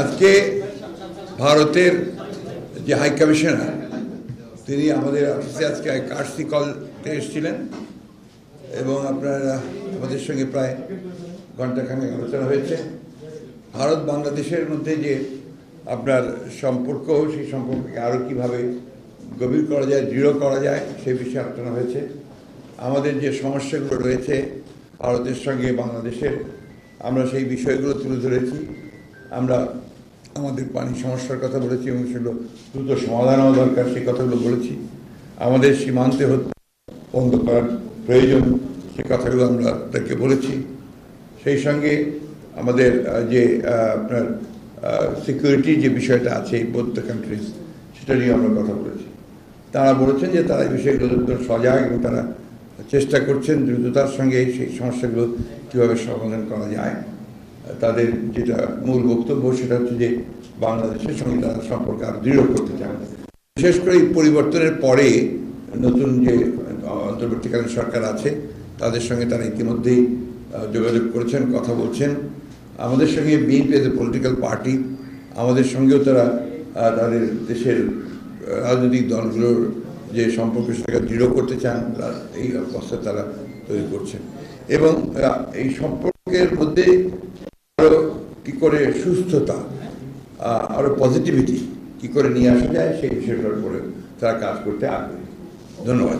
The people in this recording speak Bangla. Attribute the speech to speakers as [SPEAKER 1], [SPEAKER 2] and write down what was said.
[SPEAKER 1] আজকে ভারতের যে হাই কমিশনার তিনি আমাদের অফিসে আজকে কার্সি কলতে এসেছিলেন এবং আপনারা আমাদের সঙ্গে প্রায় ঘণ্টাখানেক আলোচনা হয়েছে। ভারত বাংলাদেশের মধ্যে যে আপনার সম্পর্ক, সেই সম্পর্ককে আরও কীভাবে গভীর করা যায়, দৃঢ় করা যায়, সেই বিষয়ে আলোচনা হয়েছে। আমাদের যে সমস্যাগুলো রয়েছে ভারতের সঙ্গে বাংলাদেশের, আমরা সেই বিষয়গুলো তুলে ধরেছি। আমরা আমাদের পানি সমস্যার কথা বলেছি এবং সেগুলো দ্রুত সমাধান হওয়া দরকার, সেই কথাগুলো বলেছি। আমাদের সীমান্তে হত্যা বন্ধ করার প্রয়োজন, সেই কথাগুলো আমরা তাকে বলেছি। সেই সঙ্গে আমাদের যে আপনার সিকিউরিটির যে বিষয়টা আছে এই বোথ দ্য কান্ট্রিজ, সেটা নিয়ে আমরা কথা বলেছি। তারা বলেছেন যে তারা এই বিষয়গুলো সজাগ এবং তারা চেষ্টা করছেন দ্রুততার সঙ্গে সেই সমস্যাগুলো কীভাবে সমাধান করা যায়। তাদের যেটা মূল বক্তব্য সেটা হচ্ছে যে বাংলাদেশের সঙ্গে তারা সম্পর্ক আরও দৃঢ় করতে চান। বিশেষ করে এই পরিবর্তনের পরে নতুন যে অন্তর্বর্তীকালীন সরকার আছে তাদের সঙ্গে তারা ইতিমধ্যেই যোগাযোগ করেছেন, কথা বলছেন। আমাদের সঙ্গে BNP as a political party, আমাদের সঙ্গেও তারা তাদের দেশের রাজনৈতিক দলগুলোর যে সম্পর্ক সেটাকে দৃঢ় করতে চান, এই অবস্থা তারা তৈরি করছেন। এবং এই সম্পর্কের মধ্যে আরও কী করে সুস্থতা, আরও পজিটিভিটি কী করে নিয়ে আসা যায় সেই বিষয়টার উপরে তারা কাজ করতে আগ্রহী। ধন্যবাদ।